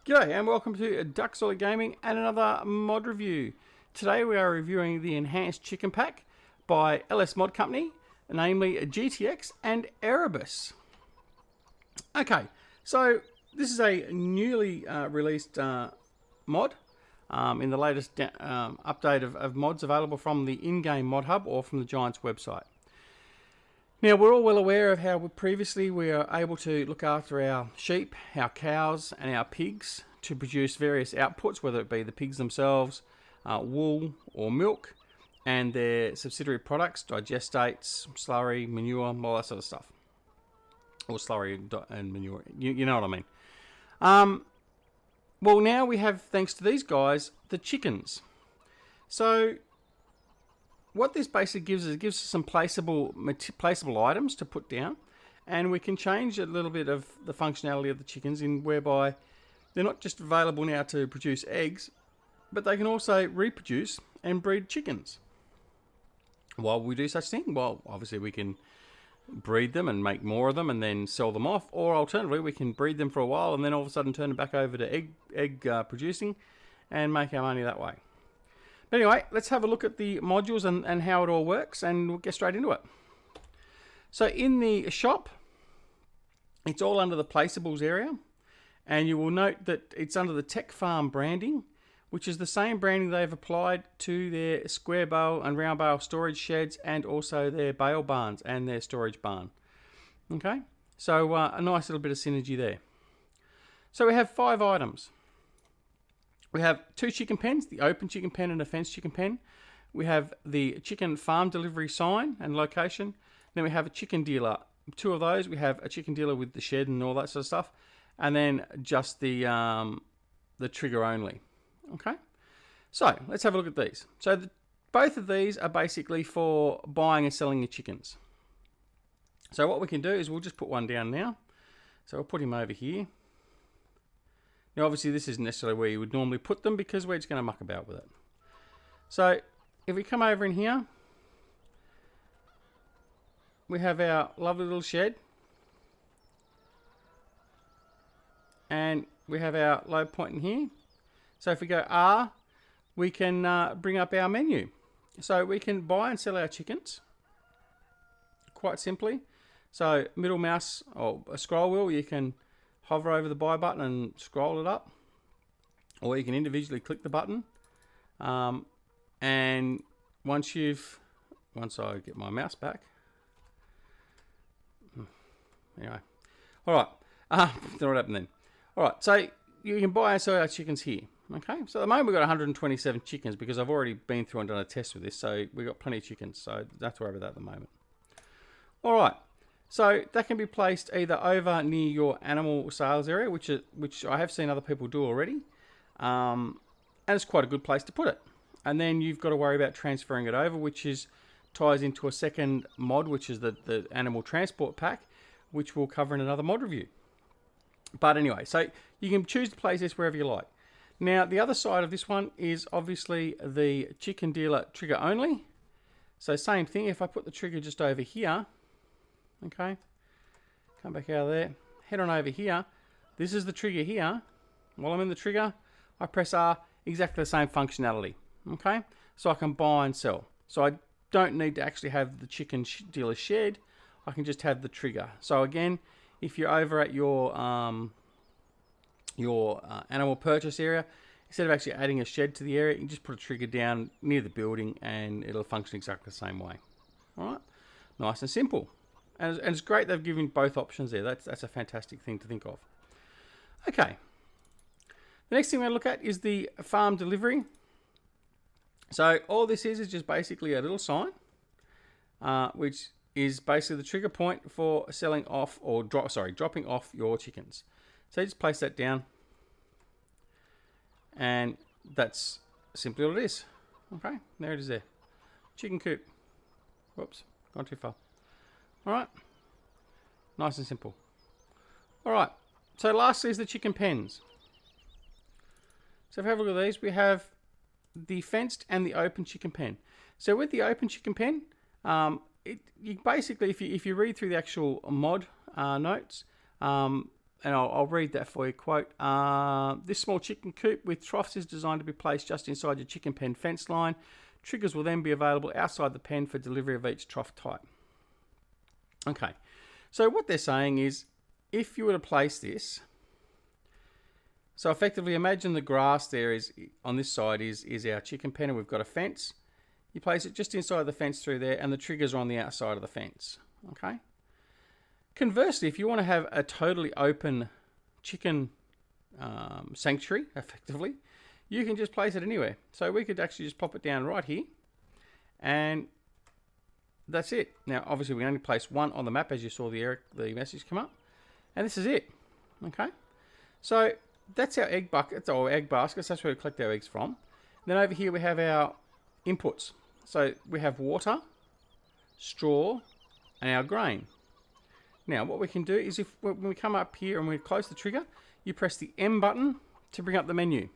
G'day and welcome to Duckzorly Gaming and another mod review. Today we are reviewing the Enhanced Chicken Pack by LS Mod Company, namely GTX and Erebus. Okay, so this is a newly released mod in the latest update of mods available from the in-game mod hub or from the Giants website. Now, we're all well aware of how previously we are able to look after our sheep, our cows and our pigs to produce various outputs, whether it be the pigs themselves, wool or milk, and their subsidiary products, digestates, slurry, manure, all that sort of stuff. Or slurry and manure, you know what I mean. Well, now we have, thanks to these guys, the chickens. So what this basically gives is it gives us some placeable items to put down, and we can change a little bit of the functionality of the chickens in whereby they're not just available now to produce eggs, but they can also reproduce and breed chickens. Why would we do such thing? Well, obviously we can breed them and make more of them and then sell them off, or alternatively we can breed them for a while and then all of a sudden turn them back over to egg producing and make our money that way. But anyway, let's have a look at the modules and how it all works, and we'll get straight into it. So in the shop, it's all under the placeables area, and you will note that it's under the Tech Farm branding, which is the same branding they've applied to their square bale and round bale storage sheds and also their bale barns and their storage barn. Okay, so a nice little bit of synergy there. So we have 5 items. We have 2 chicken pens, the open chicken pen and a fenced chicken pen. We have the chicken farm delivery sign and location. Then we have a chicken dealer. 2 of those. We have a chicken dealer with the shed and all that sort of stuff. And then just the trigger only. Okay. So let's have a look at these. So both of these are basically for buying and selling your chickens. So what we can do is we'll just put one down now. So we'll put him over here. Now obviously this isn't necessarily where you would normally put them because we're just going to muck about with it. So if we come over in here, we have our lovely little shed. And we have our load point in here. So if we go R, we can bring up our menu. So we can buy and sell our chickens quite simply. So middle mouse or a scroll wheel, you can hover over the buy button and scroll it up, or you can individually click the button, and once I get my mouse back, anyway, all right, don't know what happened then. All right, so you can buy and sell our chickens here. Okay, so at the moment we've got 127 chickens because I've already been through and done a test with this, so we've got plenty of chickens, so don't have to worry about that at the moment. All right. So that can be placed either over near your animal sales area, which I have seen other people do already, and it's quite a good place to put it. And then you've got to worry about transferring it over, which ties into a second mod, which is the animal transport pack, which we'll cover in another mod review. But anyway, so you can choose to place this wherever you like. Now the other side of this one is obviously the chicken dealer trigger only. So same thing, if I put the trigger just over here. Okay, come back out of there, head on over here. This is the trigger here. While I'm in the trigger, I press R, exactly the same functionality. Okay, so I can buy and sell. So I don't need to actually have the chicken dealer shed. I can just have the trigger. So again, if you're over at your animal purchase area, instead of actually adding a shed to the area, you can just put a trigger down near the building and it'll function exactly the same way. All right, nice and simple. And it's great they've given both options there. That's a fantastic thing to think of. Okay. The next thing we're going to look at is the farm delivery. So all this is just basically a little sign, which is basically the trigger point for selling off or dropping off your chickens. So you just place that down, and that's simply all it is. Okay, there it is there. Chicken coop. Whoops, gone too far. Alright, nice and simple. Alright, so lastly is the chicken pens. So if we have a look at these, we have the fenced and the open chicken pen. So with the open chicken pen, you basically, if you read through the actual mod notes, and I'll read that for you. Quote, this small chicken coop with troughs is designed to be placed just inside your chicken pen fence line. Triggers will then be available outside the pen for delivery of each trough type. Okay, so what they're saying is, if you were to place this, so effectively imagine the grass there is on this side is our chicken pen, and we've got a fence. You place it just inside the fence through there, and the triggers are on the outside of the fence. Okay. Conversely, if you want to have a totally open chicken sanctuary, effectively, you can just place it anywhere. So we could actually just pop it down right here, and that's it. Now, obviously, we only place one on the map, as you saw the message come up, and this is it. Okay. So that's our egg buckets or egg baskets. That's where we collect our eggs from. And then over here we have our inputs. So we have water, straw, and our grain. Now what we can do is, when we come up here and we close the trigger, you press the M button to bring up the menu.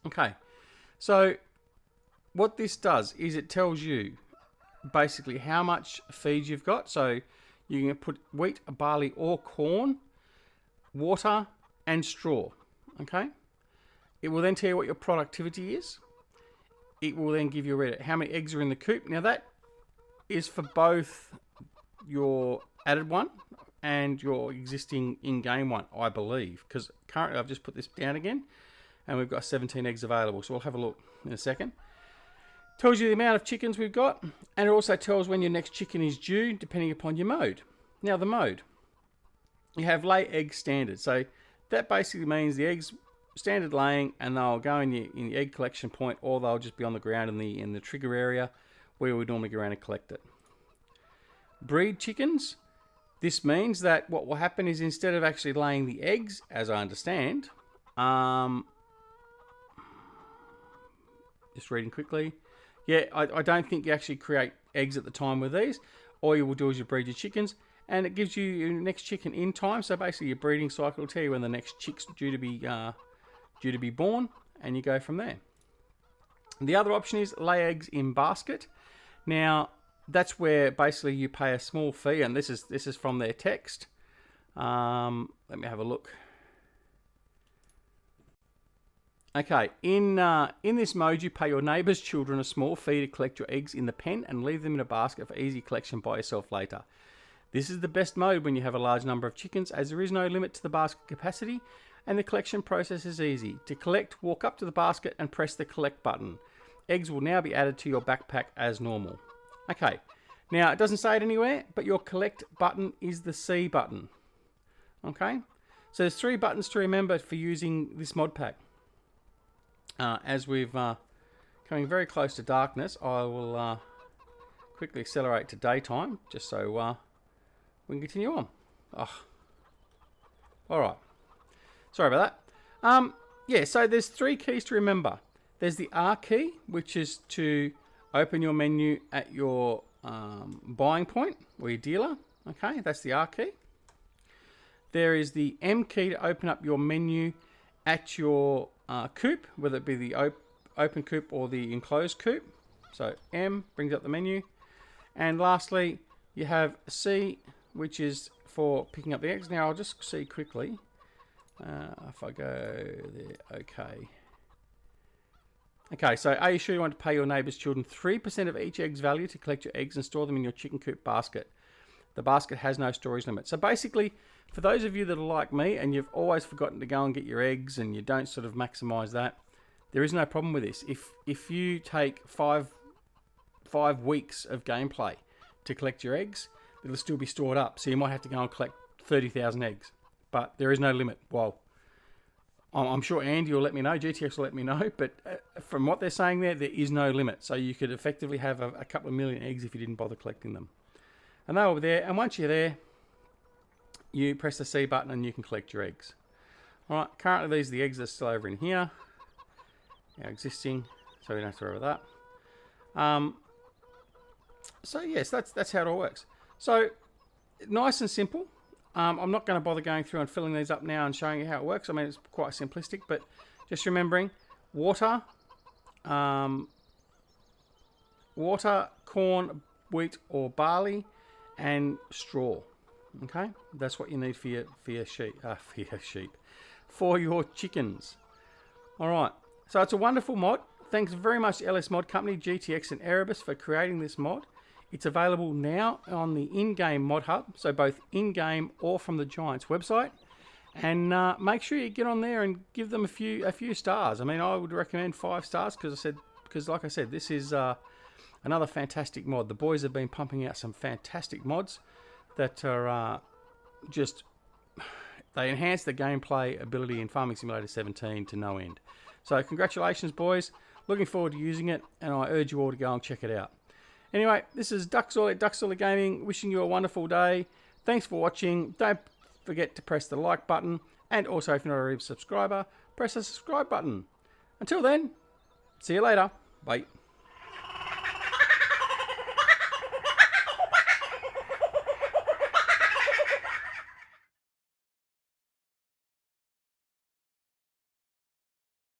Okay, so what this does is it tells you basically how much feed you've got. So you can put wheat, barley, or corn, water, and straw. Okay, it will then tell you what your productivity is. It will then give you how many eggs are in the coop. Now that is for both your added one and your existing in-game one, I believe, because currently I've just put this down again and we've got 17 eggs available, so we'll have a look in a second. Tells you the amount of chickens we've got, and it also tells when your next chicken is due, depending upon your mode. Now the mode, you have lay egg standard, so that basically means the eggs standard laying, and they'll go in the egg collection point, or they'll just be on the ground in the trigger area where we normally go around and collect it. Breed chickens, this means that what will happen is, instead of actually laying the eggs, as I understand, just reading quickly, yeah, I don't think you actually create eggs at the time with these. All you will do is you breed your chickens, and it gives you your next chicken in time. So basically your breeding cycle will tell you when the next chick's due to be born, and you go from there. The other option is lay eggs in basket. Now that's where basically you pay a small fee, and this is from their text. Let me have a look. Okay, in this mode, you pay your neighbour's children a small fee to collect your eggs in the pen and leave them in a basket for easy collection by yourself later. This is the best mode when you have a large number of chickens, as there is no limit to the basket capacity, and the collection process is easy. To collect, walk up to the basket and press the collect button. Eggs will now be added to your backpack as normal. Okay, now it doesn't say it anywhere, but your collect button is the C button. Okay, so there's 3 buttons to remember for using this mod pack. As we've coming very close to darkness, I will quickly accelerate to daytime, just so we can continue on. Oh. Alright, sorry about that. Yeah, so there's 3 keys to remember. There's the R key, which is to open your menu at your buying point or your dealer. Okay, that's the R key. There is the M key to open up your menu at your coop, whether it be the open coop or the enclosed coop. So M brings up the menu. And lastly, you have C, which is for picking up the eggs. Now I'll just see quickly if I go there. Okay. Okay, so are you sure you want to pay your neighbour's children 3% of each egg's value to collect your eggs and store them in your chicken coop basket? The basket has no storage limit. So basically, for those of you that are like me and you've always forgotten to go and get your eggs and you don't sort of maximise that, there is no problem with this. If you take five weeks of gameplay to collect your eggs, it'll still be stored up. So you might have to go and collect 30,000 eggs. But there is no limit. Well, I'm sure Andy will let me know, GTX will let me know, but from what they're saying there is no limit. So you could effectively have a couple of million eggs if you didn't bother collecting them. And they're over there, and once you're there, you press the C button and you can collect your eggs. Alright, currently these are the eggs that are still over in here. Our existing, so we don't have to worry about that. So yes, that's how it all works. So, nice and simple. I'm not going to bother going through and filling these up now and showing you how it works. I mean, it's quite simplistic, but just remembering water, corn, wheat or barley, and straw. Okay, that's what you need for your for your chickens. All right, so it's a wonderful mod. Thanks very much to LS Mod Company, GTX and Erebus for creating this mod. It's available now on the in-game mod hub, so both in-game or from the Giants website. And make sure you get on there and give them a few stars. I mean, I would recommend 5 stars because like I said, this is another fantastic mod. The boys have been pumping out some fantastic mods that are they enhance the gameplay ability in Farming Simulator 17 to no end. So congratulations, boys. Looking forward to using it, and I urge you all to go and check it out. Anyway, this is Duckzorly at Duckzorly Gaming, wishing you a wonderful day. Thanks for watching. Don't forget to press the like button, and also if you're not already a subscriber, press the subscribe button. Until then, see you later. Bye.